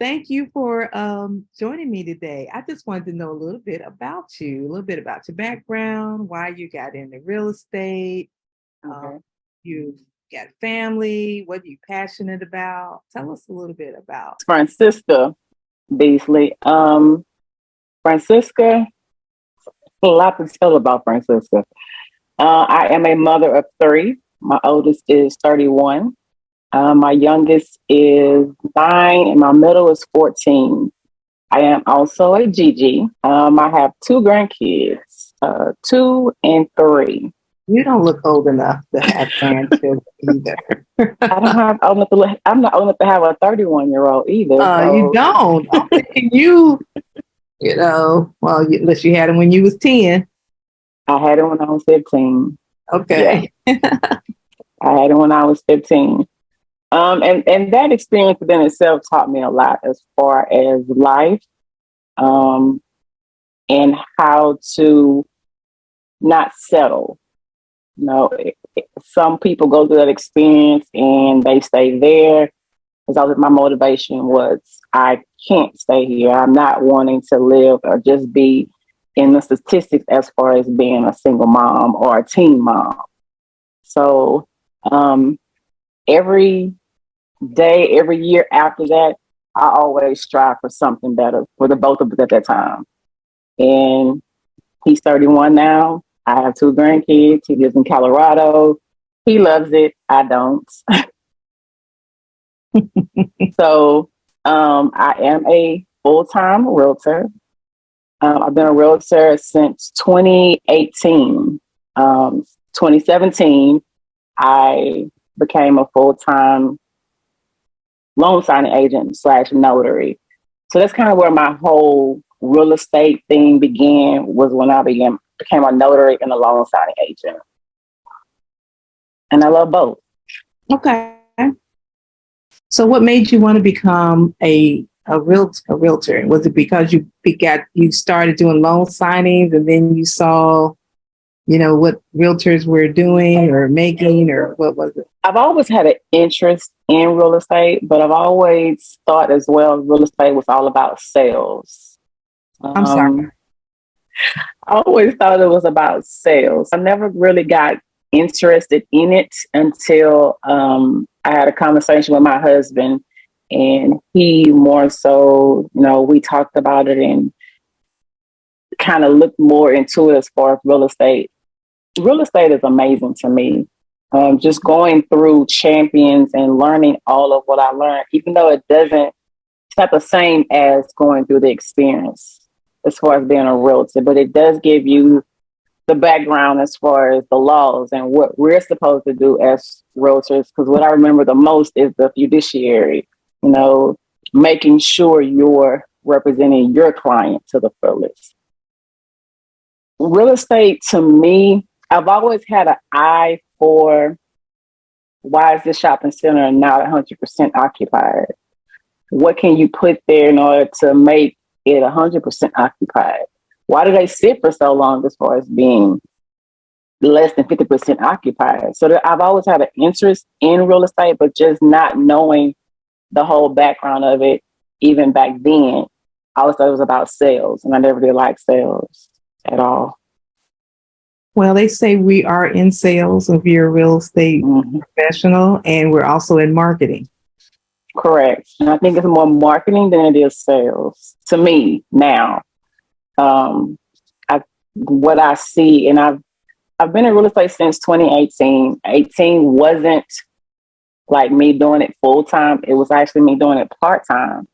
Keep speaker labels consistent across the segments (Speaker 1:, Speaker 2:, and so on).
Speaker 1: Thank you for joining me today. I just wanted to know a little bit about you, a little bit about your background, why you got into real estate. Um,
Speaker 2: Okay.
Speaker 1: you've got family, what are you passionate about? Tell us a little bit about.
Speaker 2: Francisca Beasley. Francisca, a lot to tell about Francisca. I am a mother of three. My oldest is 31. My youngest is 9, and my middle is 14. I am also a Gigi. I have two grandkids, 2 and 3.
Speaker 1: You don't look old enough to have grandchildren either.
Speaker 2: I don't have old enough to. I'm not old enough to have a 31-year-old either.
Speaker 1: You
Speaker 2: So
Speaker 1: don't. I'm thinking well, unless you had them when you was 10.
Speaker 2: I had it when I was 15. Yeah,
Speaker 1: Okay.
Speaker 2: I had it when I was 15. And that experience within itself taught me a lot as far as life, um, and how to not settle. Some people go through that experience and they stay there. Because my motivation was, I can't stay here. I'm not wanting to live or just be in the statistics as far as being a single mom or a teen mom. So um, every day, every year after that, I always strive for something better for the both of us at that time. And he's 31 now. I have two grandkids. He lives in Colorado. He loves it. I don't. So I am a full-time realtor. I've been a realtor since 2018. 2017, I became a full-time loan signing agent slash notary. So that's kind of where my whole real estate thing began, was when I became a notary and a loan signing agent. And I love both.
Speaker 1: Okay. So what made you want to become a realtor? Was it because you started doing loan signings and then you saw, what realtors were doing or making, or what was it?
Speaker 2: I've always had an interest in real estate, but I've always thought as well real estate was all about sales.
Speaker 1: I'm sorry.
Speaker 2: I always thought it was about sales. I never really got interested in it until I had a conversation with my husband, and he more so, we talked about it and kind of looked more into it as far as real estate. Real estate is amazing to me. Just going through champions and learning all of what I learned, even though it's not the same as going through the experience as far as being a realtor, but it does give you the background as far as the laws and what we're supposed to do as realtors. Because what I remember the most is the fiduciary, you know, making sure you're representing your client to the fullest. Real estate to me, I've always had an eye for, why is this shopping center not 100% occupied? What can you put there in order to make it 100% occupied? Why do they sit for so long as far as being less than 50% occupied? So I've always had an interest in real estate, but just not knowing the whole background of it. Even back then, I always thought it was about sales, and I never did like sales at all.
Speaker 1: Well, they say we are in sales if you're a real estate professional, and we're also in marketing.
Speaker 2: Correct. And I think it's more marketing than it is sales to me now. Um, what I see, and I've been in real estate since 2018. 18 wasn't like me doing it full time. It was actually me doing it part time.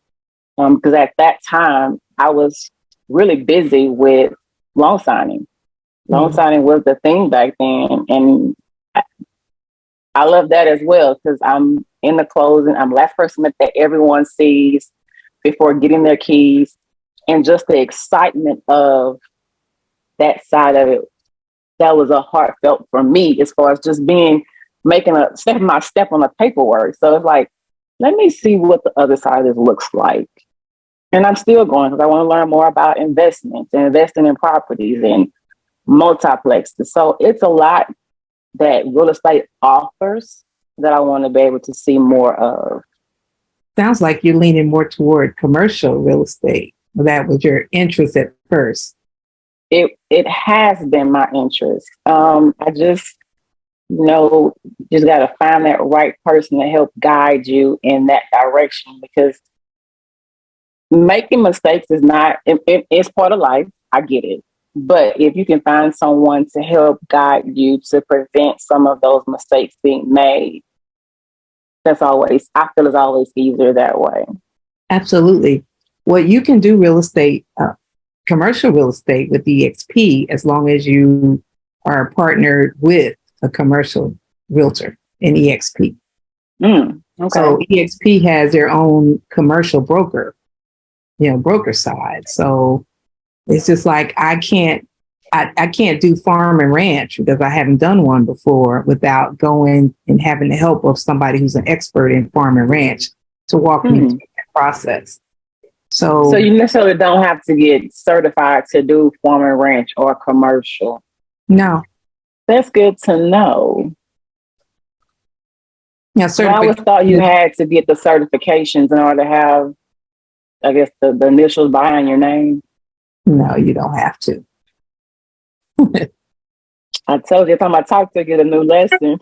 Speaker 2: Because at that time I was really busy with loan signing. Loan signing was the thing back then, and I love that as well because I'm in the closing. I'm the last person that everyone sees before getting their keys, and just the excitement of that side of it. That was a heartfelt for me as far as just making my step on the paperwork. So it's like, let me see what the other side of this looks like. And I'm still going because I want to learn more about investments and investing in properties and multiplexes. So it's a lot that real estate offers that I want to be able to see more of.
Speaker 1: Sounds like you're leaning more toward commercial real estate. That was your interest at first.
Speaker 2: It has been my interest. I just, just got to find that right person to help guide you in that direction, because making mistakes is not, it's part of life. I get it. But if you can find someone to help guide you to prevent some of those mistakes being made, I feel it's always easier that way.
Speaker 1: Absolutely. Well, you can do real estate, commercial real estate with EXP as long as you are partnered with a commercial realtor in EXP.
Speaker 2: Okay.
Speaker 1: So EXP has their own commercial broker, broker side. So it's just like I can't do farm and ranch because I haven't done one before without going and having the help of somebody who's an expert in farm and ranch to walk me through that process. So
Speaker 2: you necessarily don't have to get certified to do farm and ranch or commercial.
Speaker 1: No.
Speaker 2: That's good to know.
Speaker 1: Yeah,
Speaker 2: I always thought you had to get the certifications in order to have, I guess, the initials behind your name.
Speaker 1: No, you don't have to.
Speaker 2: I told you, if I'm going to talk to get a new lesson.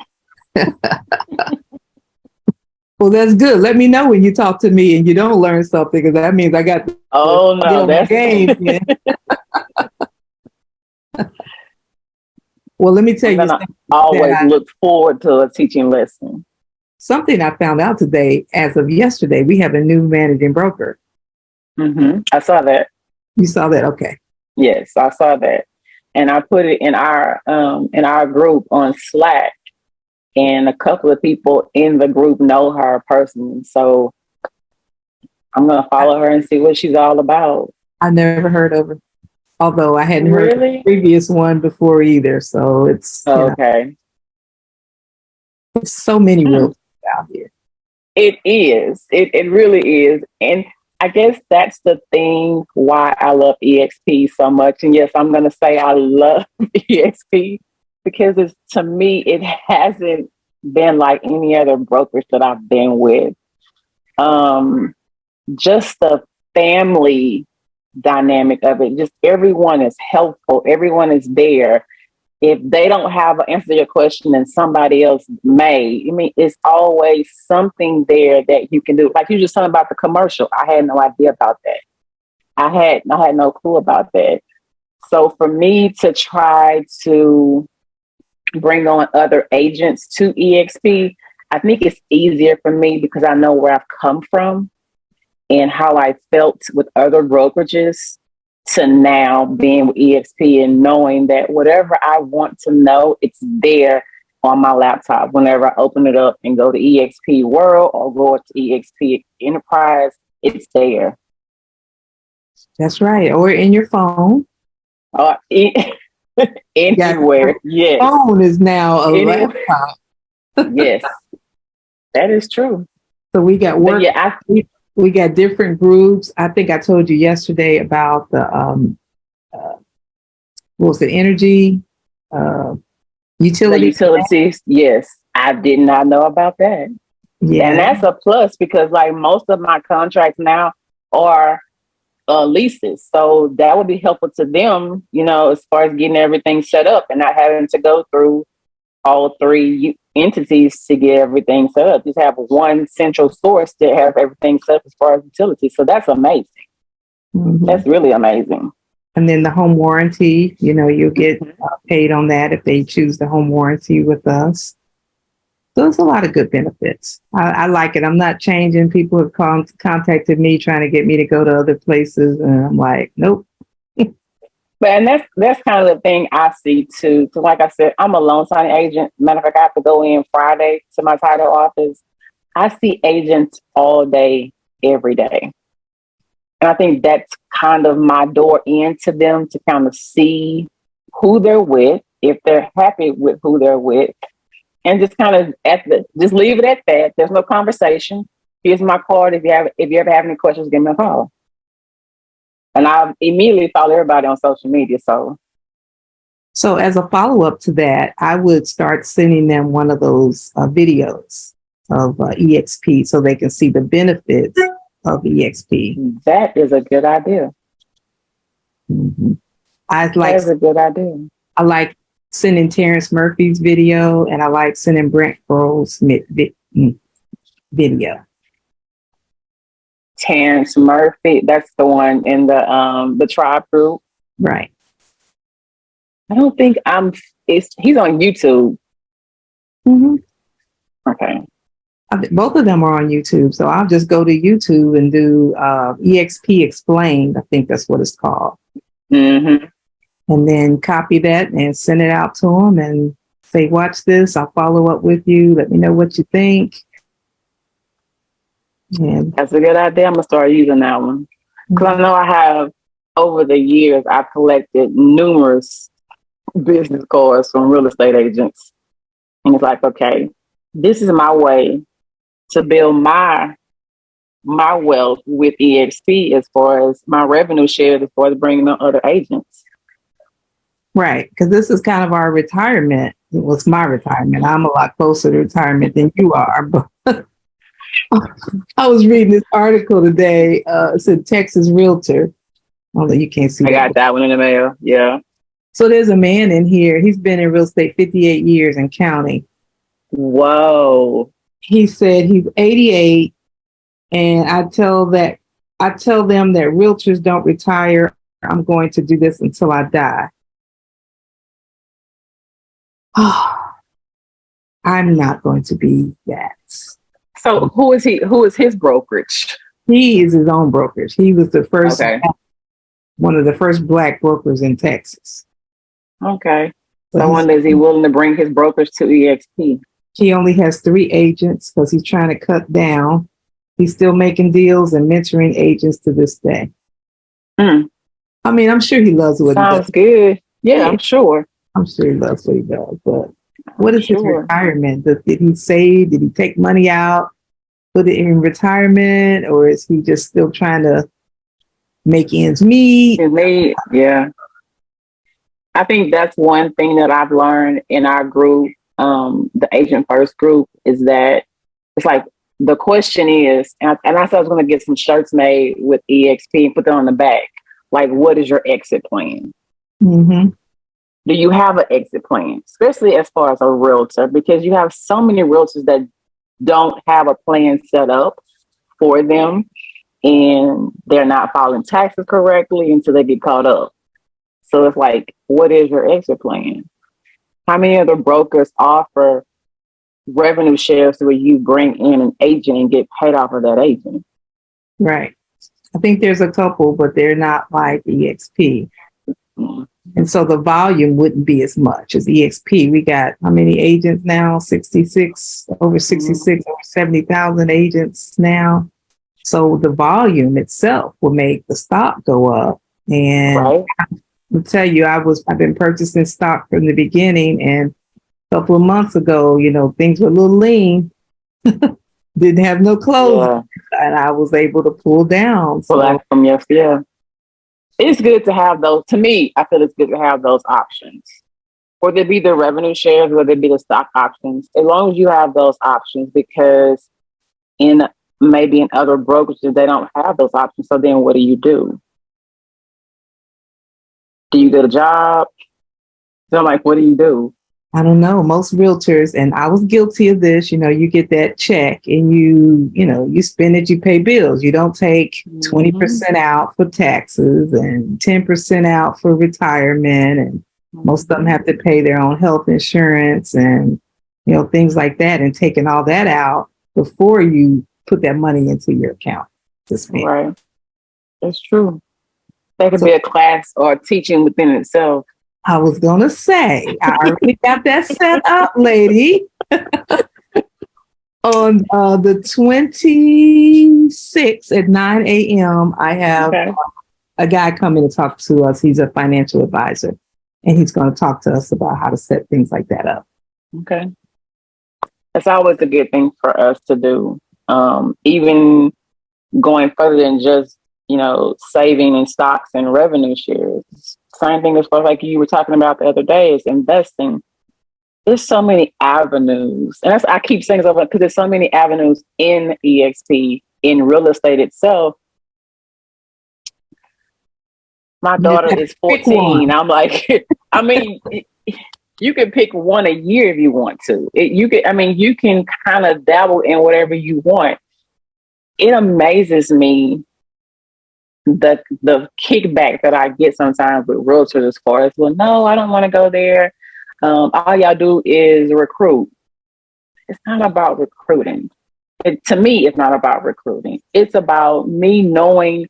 Speaker 1: Well, that's good. Let me know when you talk to me and you don't learn something, because that means I got to get on the game. Well, let me tell you.
Speaker 2: I always look forward to a teaching lesson.
Speaker 1: Something I found out today, as of yesterday, we have a new managing broker.
Speaker 2: I saw that.
Speaker 1: You saw that? Okay.
Speaker 2: Yes, I saw that. And I put it in our group on Slack. And a couple of people in the group know her personally. So I'm going to follow her and see what she's all about.
Speaker 1: I never heard of her, although I hadn't heard of the previous one before either. So it's
Speaker 2: okay.
Speaker 1: There's so many realtors out here.
Speaker 2: It is. It really is. And I guess that's the thing why I love EXP so much. And yes, I'm going to say I love EXP because to me, it hasn't been like any other brokers that I've been with. Just the family dynamic of it, just everyone is helpful. Everyone is there. If they don't have an answer to your question and somebody else may, it's always something there that you can do. Like you just talking about the commercial. I had no idea about that. I had no clue about that. So for me to try to bring on other agents to EXP, I think it's easier for me because I know where I've come from and how I felt with other brokerages to now being with EXP and knowing that whatever I want to know, it's there on my laptop. Whenever I open it up and go to EXP World or go to EXP Enterprise, it's there.
Speaker 1: That's right. Or in your phone.
Speaker 2: Anywhere. Yes.
Speaker 1: Phone is now a laptop.
Speaker 2: Yes. That is true.
Speaker 1: So we got work. We got different groups. I think I told you yesterday about the what was it? Energy, utilities.
Speaker 2: The utilities. Yes, I did not know about that. Yeah, and that's a plus because like most of my contracts now are leases, so that would be helpful to them. As far as getting everything set up and not having to go through all three entities to get everything set up. Just have one central source to have everything set up as far as utilities. So that's amazing. Mm-hmm. That's really amazing.
Speaker 1: And then the home warranty, you'll get paid on that if they choose the home warranty with us. So there's a lot of good benefits. I like it. I'm not changing. People have contacted me trying to get me to go to other places. And I'm like, nope.
Speaker 2: And that's kind of the thing I see too. So like I said, I'm a loan signing agent. Matter of fact, I have to go in Friday to my title office. I see agents all day, every day. And I think that's kind of my door into them to kind of see who they're with, if they're happy with who they're with, and just kind of just leave it at that. There's no conversation. Here's my card. If you ever have any questions, give me a call. And I immediately follow everybody on social media.
Speaker 1: So as a follow-up to that, I would start sending them one of those videos EXP so they can see the benefits of EXP.
Speaker 2: That is a good idea.
Speaker 1: Mm-hmm.
Speaker 2: That is a good idea.
Speaker 1: I like sending Terrence Murphy's video, and I like sending Brent Froeh's video.
Speaker 2: Terrence Murphy, that's the one in the tribe group.
Speaker 1: Right.
Speaker 2: I don't think he's on YouTube.
Speaker 1: Mm-hmm.
Speaker 2: Okay.
Speaker 1: Both of them are on YouTube, so I'll just go to YouTube and do EXP Explained. I think that's what it's called.
Speaker 2: Mm-hmm.
Speaker 1: And then copy that and send it out to them and say, watch this. I'll follow up with you. Let me know what you think. And
Speaker 2: that's a good idea. I'm going to start using that one. Because I know I have, over the years, I've collected numerous business cards from real estate agents. And it's like, okay, this is my way to build my wealth with EXP as far as my revenue share, as far as bringing on other agents.
Speaker 1: Right, because this is kind of our retirement. It was my retirement. I'm a lot closer to retirement than you are. But I was reading this article today. It said Texas Realtor. Although you can't see
Speaker 2: I got that one in the mail. Yeah.
Speaker 1: So there's a man in here. He's been in real estate 58 years and counting.
Speaker 2: Whoa.
Speaker 1: He said he's 88, and I tell them that realtors don't retire. I'm going to do this until I die. I'm not going to be that.
Speaker 2: So who is he? Who is his brokerage?
Speaker 1: He is his own brokerage. He was the first, one of the first Black brokers in Texas.
Speaker 2: Okay. So I wonder, is he willing to bring his brokers to EXP?
Speaker 1: He only has 3 agents because he's trying to cut down. He's still making deals and mentoring agents to this day. I mean, I'm sure he loves what he does.
Speaker 2: Sounds good. Yeah, I'm sure.
Speaker 1: I'm sure he loves what he does, but what is his retirement? Did he save? Did he take money out, put it in retirement, or is he just still trying to make ends meet?
Speaker 2: Yeah. I think that's one thing that I've learned in our group, the Agent First group, is that it's like the question is, and I said I was going to get some shirts made with EXP and put them on the back. Like, what is your exit plan?
Speaker 1: Mm-hmm.
Speaker 2: Do you have an exit plan, especially as far as a realtor? Because you have so many realtors that don't have a plan set up for them, and they're not filing taxes correctly until they get caught up. So it's like, what is your exit plan? How many other brokers offer revenue shares where you bring in an agent and get paid off of that agent?
Speaker 1: Right. I think there's a couple, but they're not like EXP. Mm-hmm. And so the volume wouldn't be as much as EXP. We got how many agents now? 66, over 66, over 70,000 agents now. So the volume itself will make the stock go up. And I'll tell you, I've been purchasing stock from the beginning, and a couple of months ago, things were a little lean. Didn't have no clothes, and I was able to pull down.
Speaker 2: It's good to have those. To me, I feel it's good to have those options. Whether it be the revenue shares, whether it be the stock options, as long as you have those options, because maybe in other brokerages, they don't have those options. So then what do you do? Do you get a job? So I'm like, what do you do?
Speaker 1: I don't know. Most realtors, and I was guilty of this, you get that check and you spend it, you pay bills. You don't take 20% out for taxes and 10% out for retirement. And most of them have to pay their own health insurance and, things like that, and taking all that out before you put that money into your account to spend.
Speaker 2: Right. That's true. That could be a class or teaching within itself.
Speaker 1: I was going to say, I already got that set up, lady. On the 26th at 9 a.m., I have a guy coming to talk to us. He's a financial advisor, and he's going to talk to us about how to set things like that up.
Speaker 2: Okay. It's always a good thing for us to do. Even going further than just, saving in stocks and revenue shares. Same thing as far like you were talking about the other day is investing. there's so many avenues. And I keep saying this over because there's so many avenues in EXP, in real estate itself. My
Speaker 1: You just
Speaker 2: daughter
Speaker 1: have to
Speaker 2: is
Speaker 1: pick
Speaker 2: 14.
Speaker 1: one.
Speaker 2: I'm like, I mean, you can pick one a year if you want to. You can kind of dabble in whatever you want. It amazes me the kickback that I get sometimes with realtors as far as, well, no, I don't want to go there. All y'all do is recruit. It's not about recruiting. To me, it's not about recruiting. It's about me knowing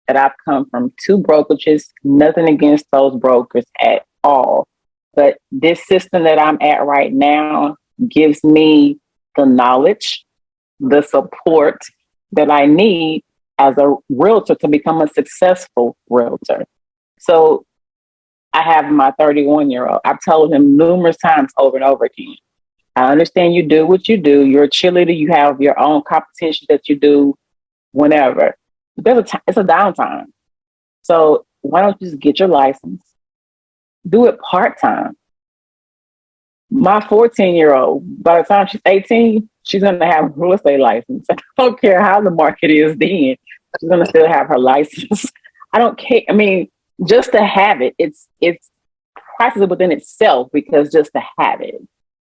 Speaker 2: that I've come from two brokerages, nothing against those brokers at all. But this system that I'm at right now gives me the knowledge, the support that I need as a realtor to become a successful realtor. So I have my 31-year-old. I've told him numerous times over and over again, I understand you do what you do. You're a cheerleader. You have your own competition that you do whenever. It's a downtime. So why don't you just get your license? Do it part-time. My 14-year-old, by the time she's 18, she's going to have a real estate license. I don't care how the market is then. She's going to still have her license. I don't care. I mean, just to have it, it's priceless within itself, because just to have it.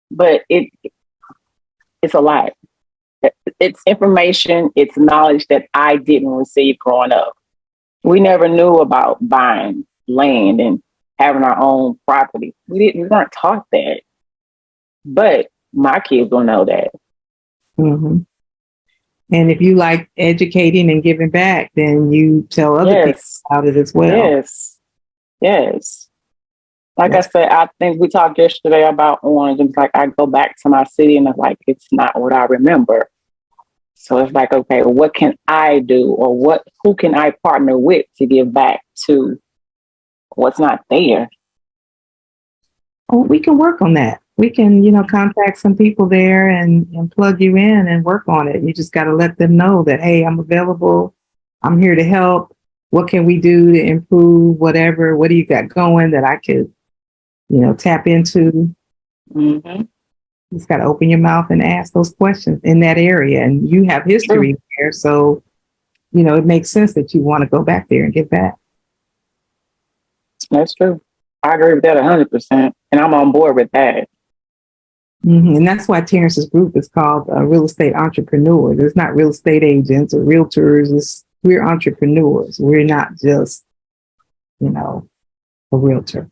Speaker 2: But it's a lot. It's information, it's knowledge that I didn't receive growing up. We never knew about buying land and having our own property. We weren't taught that. But my kids will know that.
Speaker 1: Mm-hmm. And if you like educating and giving back, then you tell other people about it as well.
Speaker 2: Yes. Like I said, I think we talked yesterday about Orange, and it's like I go back to my city and it's like, it's not what I remember. So it's like, okay, what can I do, or who can I partner with to give back to what's not there?
Speaker 1: Oh, we can work on that. We can, contact some people there and plug you in and work on it. You just got to let them know that, hey, I'm available. I'm here to help. What can we do to improve whatever? What do you got going that I could, tap into?
Speaker 2: Mm-hmm.
Speaker 1: You just got to open your mouth and ask those questions in that area. And you have history there. So, it makes sense that you want to go back there and give back.
Speaker 2: That's true. I agree with that 100%. And I'm on board with that.
Speaker 1: Mm-hmm. And that's why Terrence's group is called Real Estate Entrepreneurs. It's not real estate agents or realtors. We're entrepreneurs. We're not just, a realtor.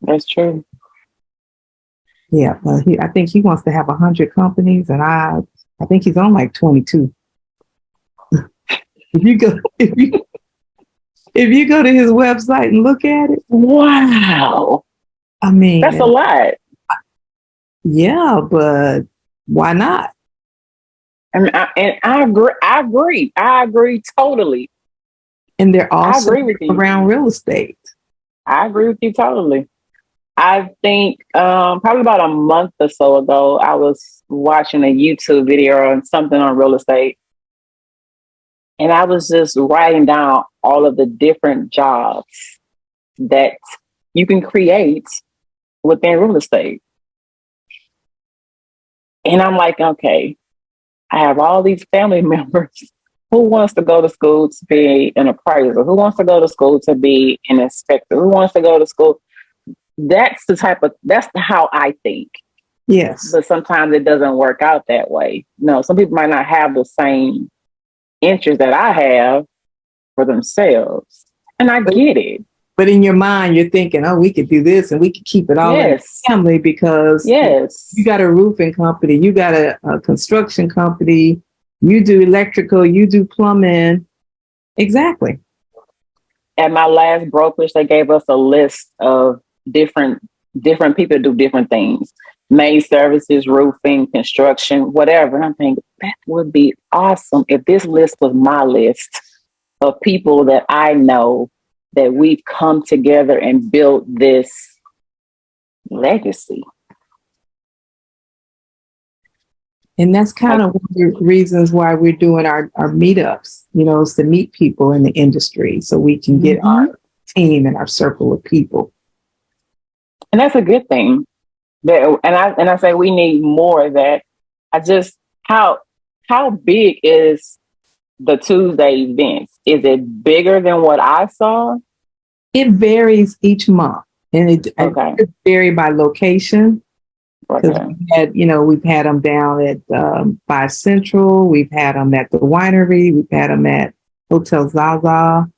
Speaker 2: That's true.
Speaker 1: Yeah, I think he wants to have 100 companies, and I think he's on like 22. if you go to his website and look at it,
Speaker 2: wow,
Speaker 1: I mean,
Speaker 2: that's a lot.
Speaker 1: Yeah, but why not?
Speaker 2: And I agree. I agree totally.
Speaker 1: And they're also
Speaker 2: around
Speaker 1: real estate.
Speaker 2: I agree with you totally. I think probably about a month or so ago, I was watching a YouTube video on something on real estate. And I was just writing down all of the different jobs that you can create within real estate. And I'm like, okay, I have all these family members. Who wants to go to school to be an appraiser? Who wants to go to school to be an inspector? Who wants to go to school? That's how I think.
Speaker 1: Yes.
Speaker 2: But sometimes it doesn't work out that way. No, some people might not have the same interest that I have for themselves. And I get it.
Speaker 1: But in your mind, you're thinking, oh, we could do this and we could keep it all in the family, because you got a roofing company, you got a construction company, you do electrical, you do plumbing. Exactly.
Speaker 2: At my last brokerage, they gave us a list of different people do different things. Maid services, roofing, construction, whatever. And I'm thinking, that would be awesome if this list was my list of people that I know, that we've come together and built this legacy.
Speaker 1: And that's kind of one of the reasons why we're doing our meetups, is to meet people in the industry so we can get our team and our circle of people.
Speaker 2: And that's a good thing. And I say we need more of that. I just how big is the Tuesday events? Is it bigger than what I saw?
Speaker 1: It varies each month, and
Speaker 2: Okay.
Speaker 1: it vary by location. Because
Speaker 2: Okay.
Speaker 1: we've had them down at by Central, we've had them at the winery, we've had them at Hotel Zaza,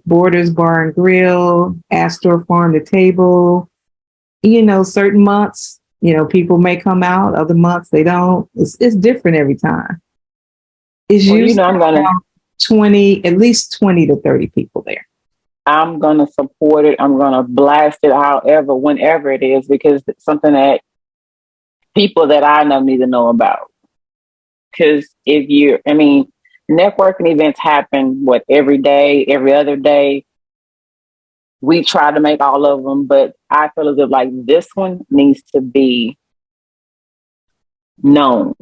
Speaker 1: Borders Bar and Grill, Astor Farm to Table. Certain months, people may come out, other months they don't. It's different every time. It's
Speaker 2: Well,
Speaker 1: usually
Speaker 2: I'm gonna
Speaker 1: around 20, at least 20 to 30 people there.
Speaker 2: I'm gonna support it. I'm gonna blast it however, whenever it is, because it's something that people that I know need to know about. Because networking events happen every day, every other day. We try to make all of them, but I feel as if like this one needs to be known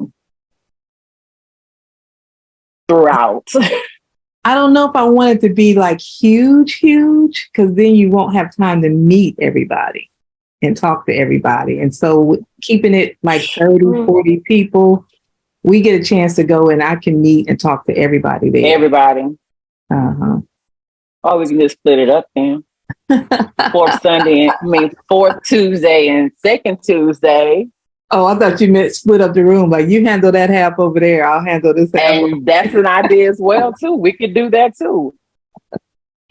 Speaker 2: throughout.
Speaker 1: I don't know if I want it to be like huge, because then you won't have time to meet everybody and talk to everybody. And so keeping it like 30, 40 people, we get a chance to go and I can meet and talk to everybody there.
Speaker 2: Everybody. Or we can just split it up then. Fourth Tuesday and second Tuesday.
Speaker 1: Oh, I thought you meant split up the room. Like you handle that half over there, I'll handle this half.
Speaker 2: And that's an idea as well too. We could do that too.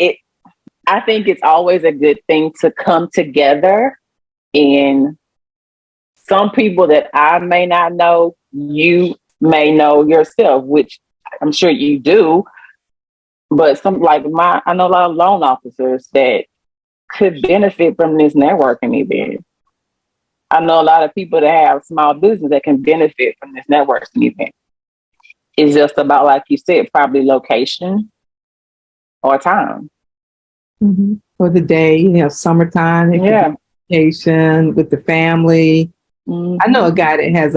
Speaker 2: I think it's always a good thing to come together, and some people that I may not know, you may know yourself, which I'm sure you do. But I know a lot of loan officers that could benefit from this networking event. I know a lot of people that have small business that can benefit from this networking event. It's just about, like you said, probably location or time.
Speaker 1: For the day, summertime, vacation with the family. I know a guy that has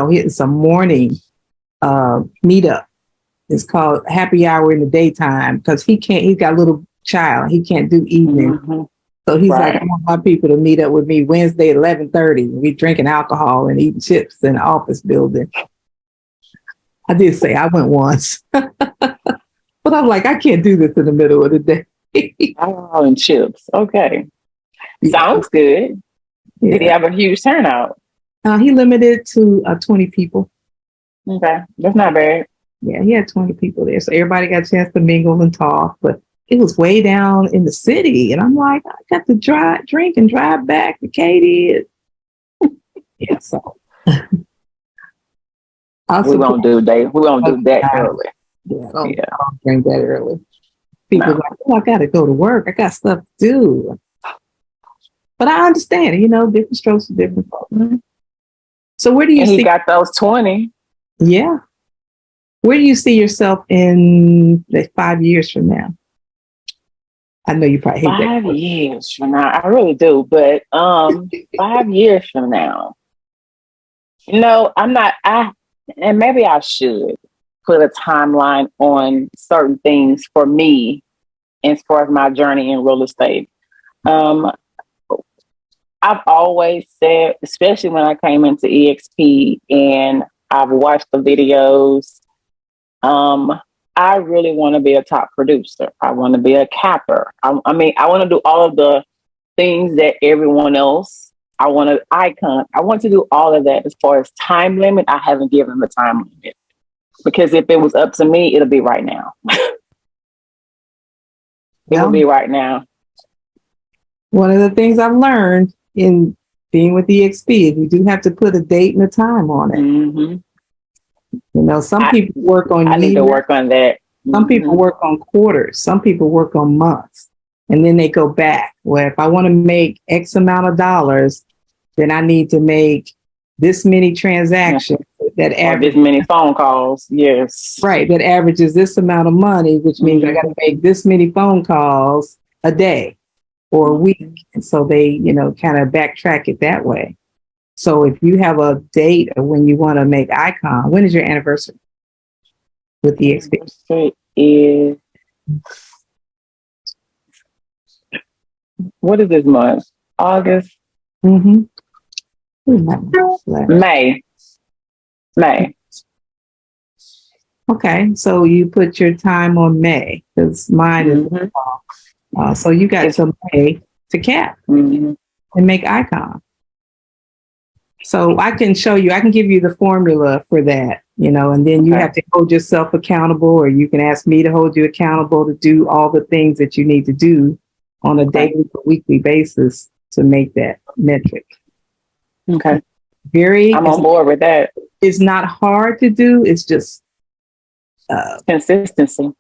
Speaker 1: it's a morning meetup. It's called happy hour in the daytime because he's got a little child. He can't do evening. So he's like, I want my people to meet up with me Wednesday at 11:30. We drinking alcohol and eating chips in the office building. I did say I went once. But I'm like, I can't do this in the middle of the day.
Speaker 2: Alcohol and chips. Okay. Sounds good. Yeah. Did he have a huge turnout?
Speaker 1: He limited to 20 people.
Speaker 2: Okay. That's not bad.
Speaker 1: Yeah, he had 20 people there. So everybody got a chance to mingle and talk. But it was way down in the city. And I'm like, I got to drink and drive back to Katy. Yeah, so.
Speaker 2: We won't do that early.
Speaker 1: Yeah, I don't drink that early. People are like, I got to go to work. I got stuff to do. But I understand, different strokes for different folks. So where do you see?
Speaker 2: He got those 20.
Speaker 1: Yeah. Where do you see yourself in 5 years from now? I know you probably hate
Speaker 2: 5 years from now. I really do. But 5 years from now, I'm not, and maybe I should put a timeline on certain things for me as far as my journey in real estate. I've always said, especially when I came into EXP and I've watched the videos, I really want to be a top producer. I want to be a capper. I want to do all of the things that everyone else. I want to icon. I want to do all of that. As far as time limit, I haven't given the time limit. Because if it was up to me, it'll be right now. It will be right now.
Speaker 1: One of the things I've learned in being with EXP is you do have to put a date and a time on it. Some people work on years.
Speaker 2: I need to work on that.
Speaker 1: Some people work on quarters. Some people work on months. And then they go back. Well, if I want to make X amount of dollars, then I need to make this many transactions that average
Speaker 2: this many phone calls. Yes.
Speaker 1: Right. That averages this amount of money, which means I got to make this many phone calls a day or a week. And so they, kind of backtrack it that way. So if you have a date of when you want to make icon, when is your anniversary with the EXP?
Speaker 2: Is what is this month? August.
Speaker 1: Mm-hmm.
Speaker 2: May.
Speaker 1: Okay, so you put your time on May because mine is so you got some May to cap and make icon. So I can show you, I can give you the formula for that, and then you have to hold yourself accountable, or you can ask me to hold you accountable to do all the things that you need to do on a daily or weekly basis to make that metric.
Speaker 2: Okay.
Speaker 1: I'm
Speaker 2: on board with that.
Speaker 1: It's not hard to do. It's just consistency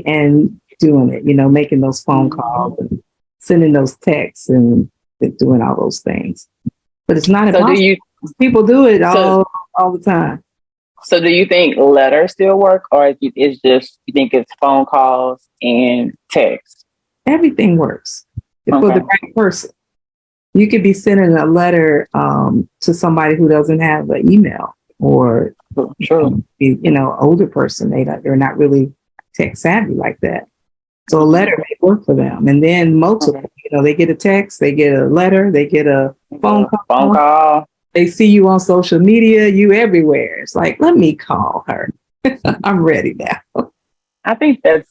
Speaker 1: and doing it, making those phone calls and sending those texts and doing all those things. But it's not impossible. People do it all the time.
Speaker 2: So do you think letters still work, or it's just, you think it's phone calls and text?
Speaker 1: Everything works for the right person. You could be sending a letter to somebody who doesn't have an email, or older person. They're not really tech savvy like that. So a letter may work for them, and then multiple. They get a text, they get a letter, they get a phone call. They see you on social media, you everywhere. It's like, let me call her. I'm ready now.
Speaker 2: I think that's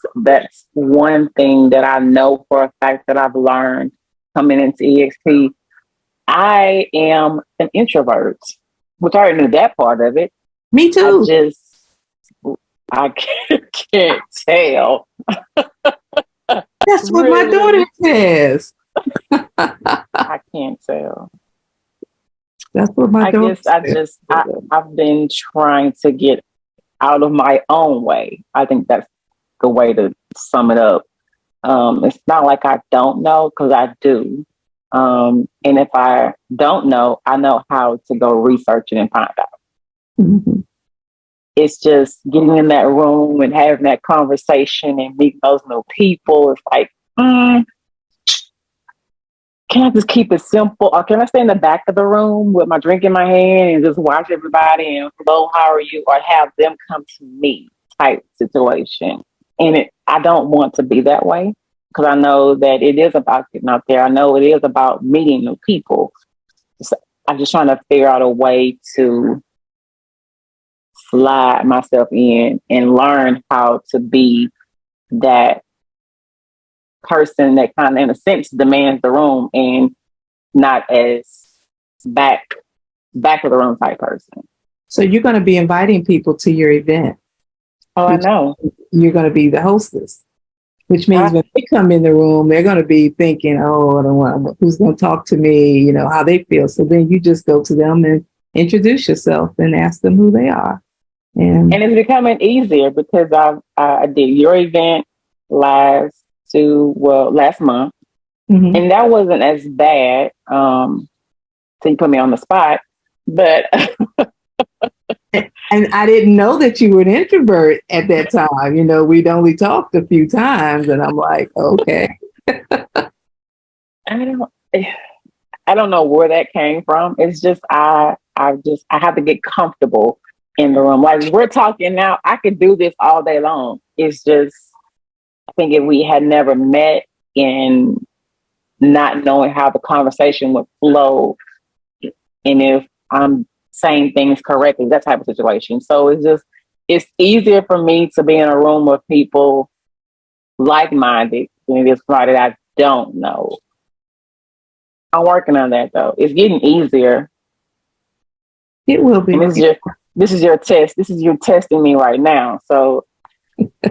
Speaker 2: one thing that I know for a fact that I've learned coming into EXP. I am an introvert, which I already knew that part of it.
Speaker 1: Me too.
Speaker 2: I can't tell.
Speaker 1: That's what my daughter says.
Speaker 2: I can't tell.
Speaker 1: That's what my daughter says.
Speaker 2: I've been trying to get out of my own way. I think that's the way to sum it up. It's not like I don't know, because I do. And if I don't know, I know how to go research it and find out.
Speaker 1: Mm-hmm.
Speaker 2: It's just getting in that room and having that conversation and meeting those new people. It's like, can I just keep it simple? Or can I stay in the back of the room with my drink in my hand and just watch everybody and, hello, how are you? Or have them come to me type situation. And I don't want to be that way, because I know that it is about getting out there. I know it is about meeting new people. So I'm just trying to figure out a way to slide myself in and learn how to be that person that kind of, in a sense, demands the room, and not as back of the room type person.
Speaker 1: So you're going to be inviting people to your event.
Speaker 2: Oh, I know.
Speaker 1: You're going to be the hostess, which means when they come in the room, they're going to be thinking, oh, I don't want, who's going to talk to me, how they feel. So then you just go to them and introduce yourself and ask them who they are. And
Speaker 2: it's becoming easier, because I did your event last month.
Speaker 1: Mm-hmm.
Speaker 2: And that wasn't as bad. So you put me on the spot, but
Speaker 1: and I didn't know that you were an introvert at that time. We'd only talked a few times, and I'm like, okay.
Speaker 2: I don't know where that came from. It's just I have to get comfortable in the room. Like, we're talking now, I could do this all day long. It's just, I think if we had never met and not knowing how the conversation would flow, and if I'm saying things correctly, that type of situation. So it's easier for me to be in a room with people like-minded than it is somebody that I don't know. I'm working on that, though. It's getting easier.
Speaker 1: It will be.
Speaker 2: And this is your test. This is you testing me right now. So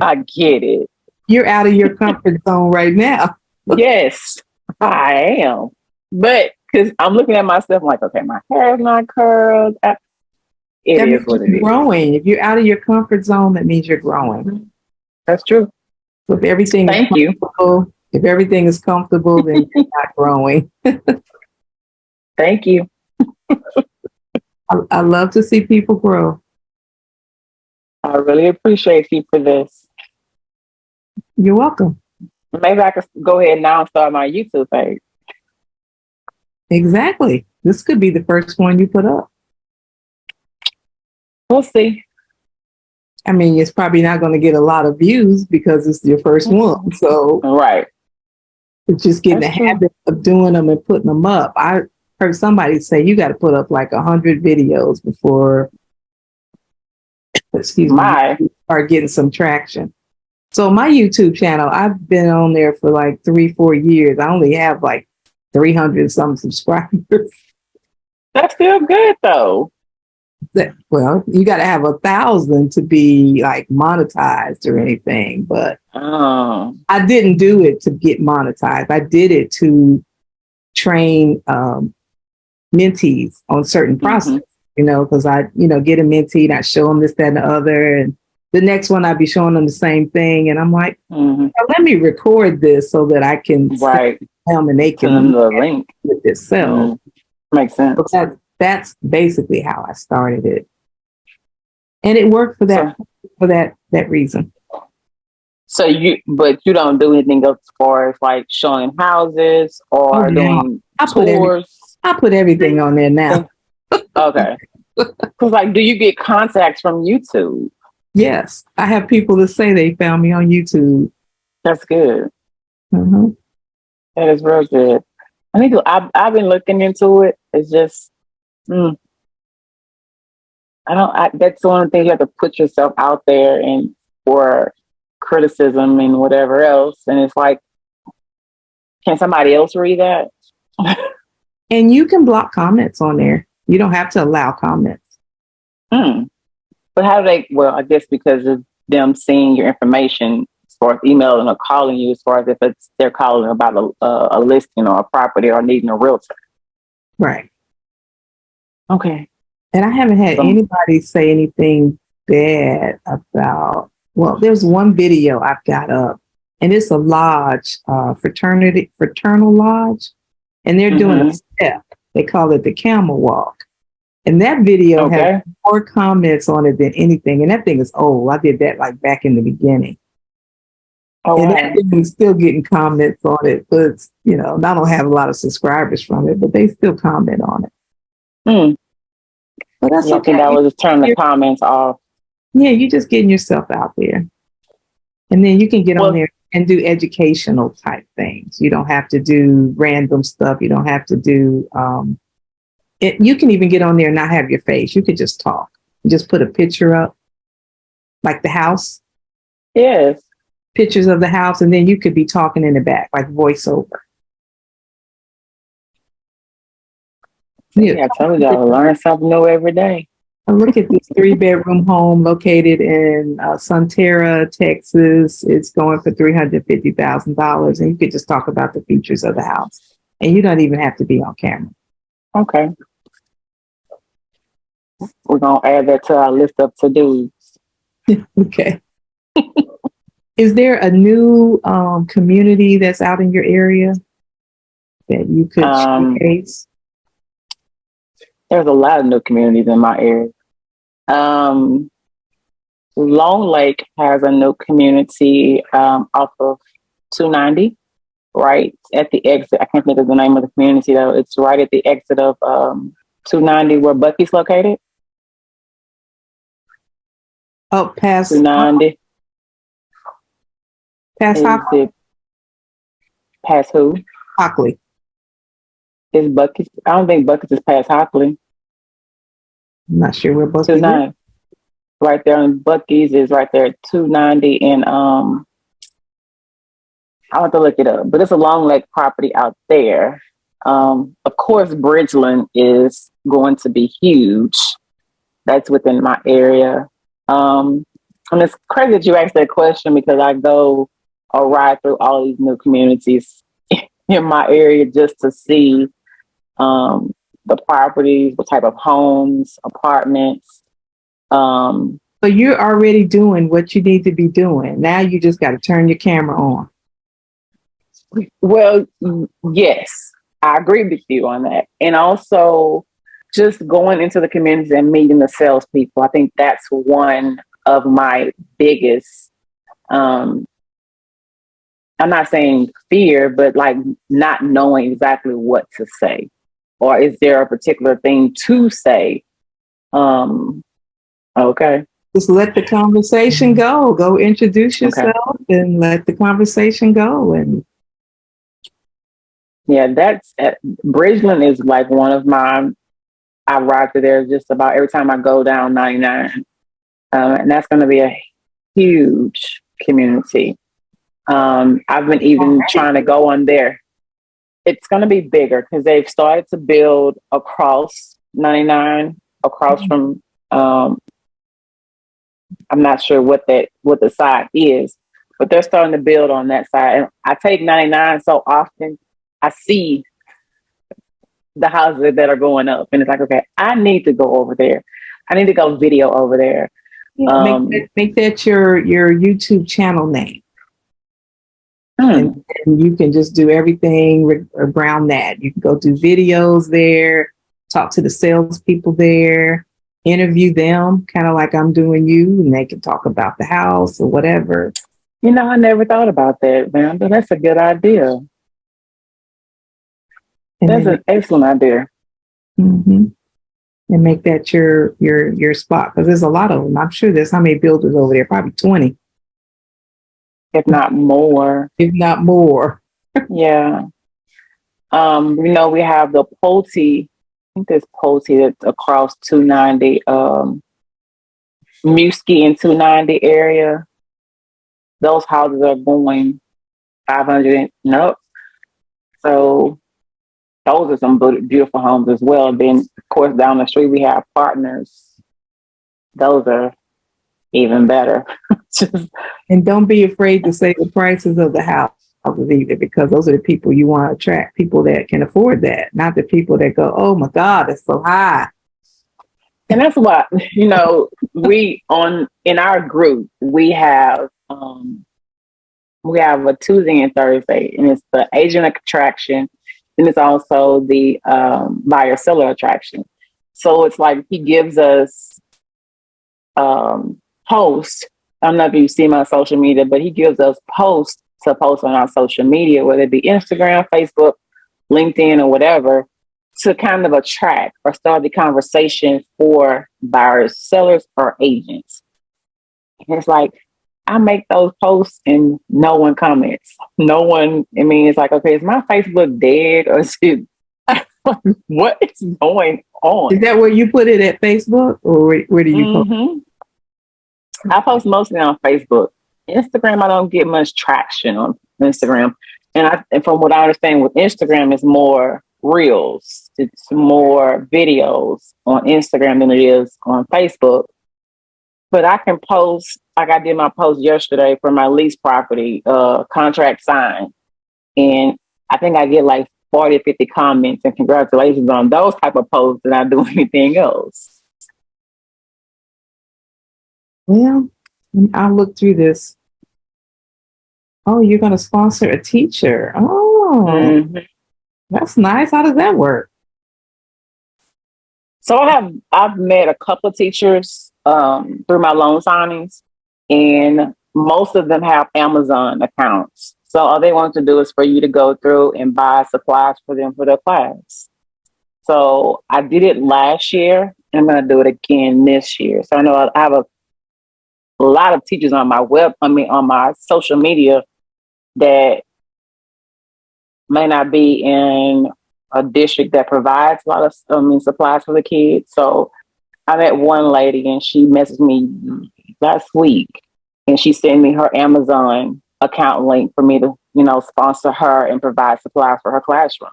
Speaker 2: I get it.
Speaker 1: You're out of your comfort zone right now.
Speaker 2: Yes, I am. But because I'm looking at myself like, okay, my hair is not curled. It is what it is.
Speaker 1: Growing. If you're out of your comfort zone, that means you're growing.
Speaker 2: That's true.
Speaker 1: So if everything if everything is comfortable, then you're not growing.
Speaker 2: Thank you.
Speaker 1: I love to see people grow.
Speaker 2: I really appreciate you for this.
Speaker 1: You're welcome.
Speaker 2: Maybe I could go ahead now and start my YouTube page.
Speaker 1: Exactly. This could be the first one you put up.
Speaker 2: We'll see.
Speaker 1: I mean, it's probably not going to get a lot of views because it's your first one. So
Speaker 2: right.
Speaker 1: It's just getting
Speaker 2: That's
Speaker 1: the
Speaker 2: true.
Speaker 1: habit of doing them and putting them up. I heard somebody say you got to put up like 100 videos before, excuse me,
Speaker 2: My,
Speaker 1: you start getting some traction. So my YouTube channel, I've been on there for like 3-4 years. I only have like 300 some subscribers.
Speaker 2: that's still good though.
Speaker 1: Well, you got to have 1,000 to be like monetized or anything, but I didn't do it to get monetized. I did it to train mentees on certain processes, because I, get a mentee and I show them this, that, and the other. And the next one I'd be showing them the same thing. And I'm like, let me record this so that I can
Speaker 2: right.
Speaker 1: them and they
Speaker 2: Send them
Speaker 1: can
Speaker 2: the link
Speaker 1: with themselves.
Speaker 2: Makes sense.
Speaker 1: So that's basically how I started it. And it worked for that reason.
Speaker 2: So but you don't do anything else as far as like showing houses or doing tours?
Speaker 1: I put everything on there now.
Speaker 2: Okay. Because like, do you get contacts from YouTube?
Speaker 1: Yes. I have people that say they found me on YouTube.
Speaker 2: That's good.
Speaker 1: Mm-hmm.
Speaker 2: That is real good. I think I've been looking into it. It's just, that's one of the things you have to put yourself out there and for criticism and whatever else. And it's like, can somebody else read that?
Speaker 1: And you can block comments on there. You don't have to allow comments.
Speaker 2: But how do they, well, I guess because of them seeing your information as far as emailing or calling you, as far as if they're calling about a listing or a property or needing a realtor.
Speaker 1: Right.
Speaker 2: Okay.
Speaker 1: And I haven't had anybody say anything bad about, well, there's one video I've got up, and it's a lodge, fraternal lodge, and they're doing a step. They call it the camel walk. And that video has more comments on it than anything. And that thing is old. I did that like back in the beginning. And that thing is still getting comments on it. But it's, I don't have a lot of subscribers from it, but they still comment on it. But that's okay.
Speaker 2: I think that was just turn the comments off.
Speaker 1: Yeah, you're just getting yourself out there. And then you can get on there and do educational type things. You don't have to do random stuff. You don't have to do, you can even get on there and not have your face. You could just talk. Just put a picture up, like the house.
Speaker 2: Yes.
Speaker 1: Pictures of the house, and then you could be talking in the back, like voiceover.
Speaker 2: Yeah, I told you, I learn something new every day.
Speaker 1: Look at this 3-bedroom home located in Sonterra, Texas. It's going for $350,000, and you could just talk about the features of the house, and you don't even have to be on camera.
Speaker 2: Okay. We're going to add that to our list of to-dos.
Speaker 1: Okay. Is there a new community that's out in your area that you could showcase?
Speaker 2: There's a lot of new communities in my area. Long Lake has a new community off of 290, right at the exit. I can't think of the name of the community though. It's right at the exit of 290 where Bucky's located.
Speaker 1: Oh, past
Speaker 2: 290.
Speaker 1: Past Hockley?
Speaker 2: Past who?
Speaker 1: Hockley.
Speaker 2: Is Bucky's? I don't think Bucky's is past Hockley.
Speaker 1: I'm not sure where Bucky's
Speaker 2: 290. Is. Right there on Bucky's is right there at 290 and I have to look it up, but it's a Long Lake property out there. Of course, Bridgeland is going to be huge. That's within my area. And it's crazy that you asked that question because I go or ride through all these new communities in my area just to see the properties, what type of homes, apartments.
Speaker 1: So you're already doing what you need to be doing. Now you just got to turn your camera on.
Speaker 2: Well, yes, I agree with you on that. And also just going into the communities and meeting the salespeople. I think that's one of my biggest, I'm not saying fear, but like not knowing exactly what to say. Or is there a particular thing to say? Okay.
Speaker 1: Just let the conversation go. Go introduce yourself and let the conversation go. And
Speaker 2: Yeah, that's at Bridgeland is like one of my. I ride through there just about every time I go down 99, and that's going to be a huge community. I've been even trying to go on there. It's going to be bigger because they've started to build across 99, across from. I'm not sure what the side is, but they're starting to build on that side. And I take 99 so often, I see the houses that are going up, and it's like, okay, I need to go over there. I need to go video over there.
Speaker 1: Yeah, make that your YouTube channel name. And you can just do everything around that. You can go do videos there, talk to the salespeople there, interview them, kind of like I'm doing you, and they can talk about the house or whatever.
Speaker 2: I never thought about that, man, but that's a good idea. That's an excellent idea.
Speaker 1: Mm-hmm. And make that your spot, because there's a lot of them. I'm sure there's how many builders over there? Probably 20.
Speaker 2: If not more.
Speaker 1: If not more.
Speaker 2: Yeah. We have the Pulte. I think there's Pulte that's across 290, Muskie and 290 area. Those houses are going 500 and up. So those are some beautiful homes as well. Then, of course, down the street, we have Partners. Those are even better.
Speaker 1: And don't be afraid to say the prices of the houses either, because those are the people you want to attract, people that can afford that, not the people that go, oh my God, it's so high.
Speaker 2: And that's why, in our group, we have a Tuesday and Thursday, and it's the agent attraction, and it's also the buyer seller attraction. So it's like he gives us posts. I don't know if you see my social media, but he gives us posts to post on our social media, whether it be Instagram, Facebook, LinkedIn, or whatever, to kind of attract or start the conversation for buyers, sellers, or agents. And it's like, I make those posts and no one comments. No one, it's like, okay, is my Facebook dead or is it, what is going on?
Speaker 1: Is that where you put it at Facebook, or where do you post?
Speaker 2: I post mostly on Facebook. Instagram, I don't get much traction on Instagram. And from what I understand with Instagram, it's more reels. It's more videos on Instagram than it is on Facebook. But I can post, like I did my post yesterday for my lease property, contract signed. And I think I get like 40, 50 comments and congratulations on those type of posts than I do anything else.
Speaker 1: Well, I'll look through this. Oh, you're going to sponsor a teacher. Oh, That's nice. How does that work?
Speaker 2: So I've met a couple of teachers through my loan signings, and most of them have Amazon accounts. So all they want to do is for you to go through and buy supplies for them for their class. So I did it last year, and I'm going to do it again this year. So I know I have a lot of teachers on my on my social media that may not be in a district that provides a lot of supplies for the kids. So I met one lady and she messaged me last week and she sent me her Amazon account link for me to, sponsor her and provide supplies for her classroom.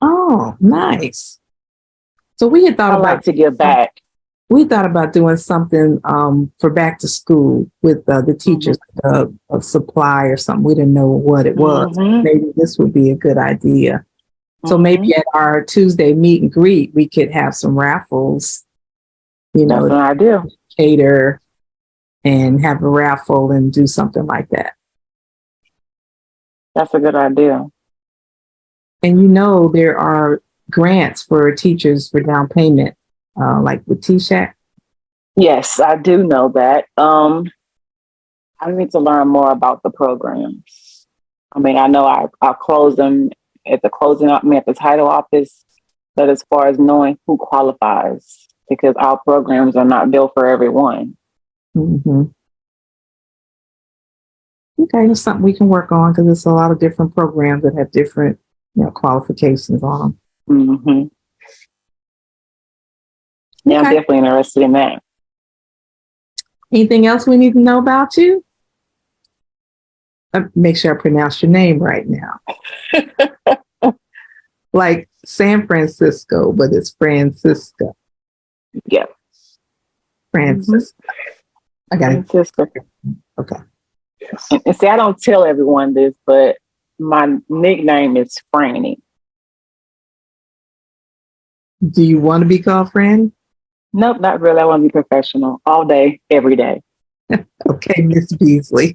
Speaker 1: Oh, nice. So we had thought about
Speaker 2: to give back.
Speaker 1: We thought about doing something for back to school with the teachers, a supply or something. We didn't know what it was. Maybe this would be a good idea. So maybe at our Tuesday meet and greet, we could have some raffles,
Speaker 2: That's an idea.
Speaker 1: Cater and have a raffle and do something like that.
Speaker 2: That's a good idea.
Speaker 1: And there are grants for teachers for down payment, like with T-Shack.
Speaker 2: Yes, I do know that. I need to learn more about the programs. I know I'll close them at the closing up, at the title office, but as far as knowing who qualifies, because our programs are not built for everyone.
Speaker 1: Okay. Okay, it's something we can work on because there's a lot of different programs that have different, qualifications on them.
Speaker 2: Mm-hmm. Yeah, I'm
Speaker 1: Okay.
Speaker 2: definitely interested in that.
Speaker 1: Anything else we need to know about you? Make sure I pronounce your name right now. Like San Francisco, but it's Francisca.
Speaker 2: Yeah.
Speaker 1: Francisca. I got it.
Speaker 2: Francisca.
Speaker 1: Okay.
Speaker 2: And see, I don't tell everyone this, but my nickname is Franny.
Speaker 1: Do you want to be called Franny?
Speaker 2: Nope, not really. I want to be professional all day, every day.
Speaker 1: Okay, Miss Beasley.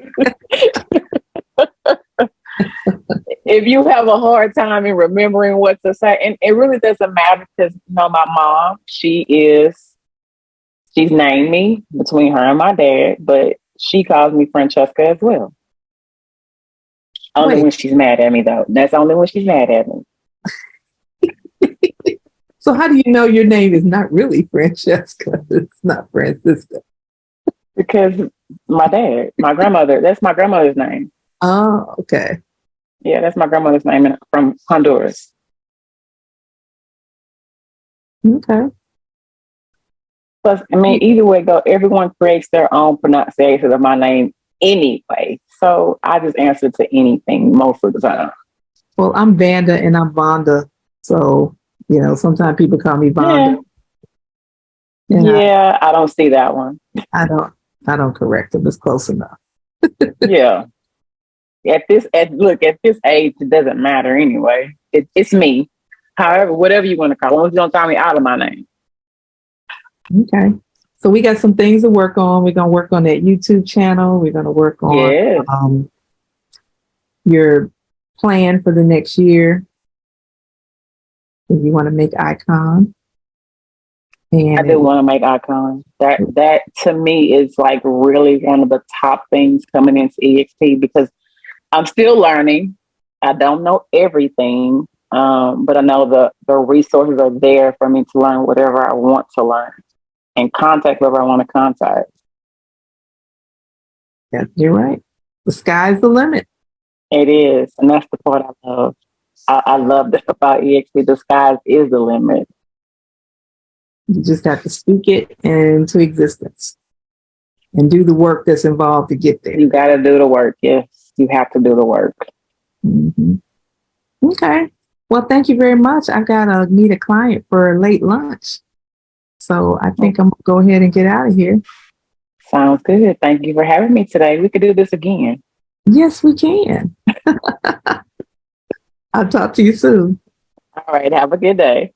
Speaker 2: If you have a hard time in remembering what to say, and it really doesn't matter because my mom, she's named me between her and my dad, but she calls me Francesca as well. Only when she's mad at me, though. That's only when she's mad at me.
Speaker 1: So how do you know your name is not really Francesca? It's not Francisca.
Speaker 2: Because my grandmother, that's my grandmother's name.
Speaker 1: Oh, okay.
Speaker 2: Yeah, that's my grandmother's name from Honduras.
Speaker 1: Okay.
Speaker 2: Plus, I mean, either way go, everyone creates their own pronunciation of my name anyway. So I just answer to anything most of the time.
Speaker 1: Well, I'm Vanda and I'm Vanda. So, sometimes people call me Vanda.
Speaker 2: Yeah, I don't see that one.
Speaker 1: I don't correct them. It's close enough.
Speaker 2: Yeah. At this age, it doesn't matter anyway. It's me. However, whatever you want to call it, as long as you don't call me out of my name.
Speaker 1: Okay. So we got some things to work on. We're going to work on that YouTube channel. We're going to work on your plan for the next year. If you want to make Icon. And
Speaker 2: I do want to make Icon. That to me is like really one of the top things coming into EXP because I'm still learning. I don't know everything, but I know the resources are there for me to learn whatever I want to learn and contact whoever I want to contact.
Speaker 1: Yeah, you're right. The sky's the limit.
Speaker 2: It is. And that's the part I love. I love that about EXP. The sky is the limit.
Speaker 1: You just have to speak it into existence and do the work that's involved to get there.
Speaker 2: You got to do the work. Yes, you have to do the work.
Speaker 1: Mm-hmm. Okay. Well, thank you very much. I got to meet a client for a late lunch. So I think I'm going to go ahead and get out of here.
Speaker 2: Sounds good. Thank you for having me today. We could do this again.
Speaker 1: Yes, we can. I'll talk to you soon.
Speaker 2: All right. Have a good day.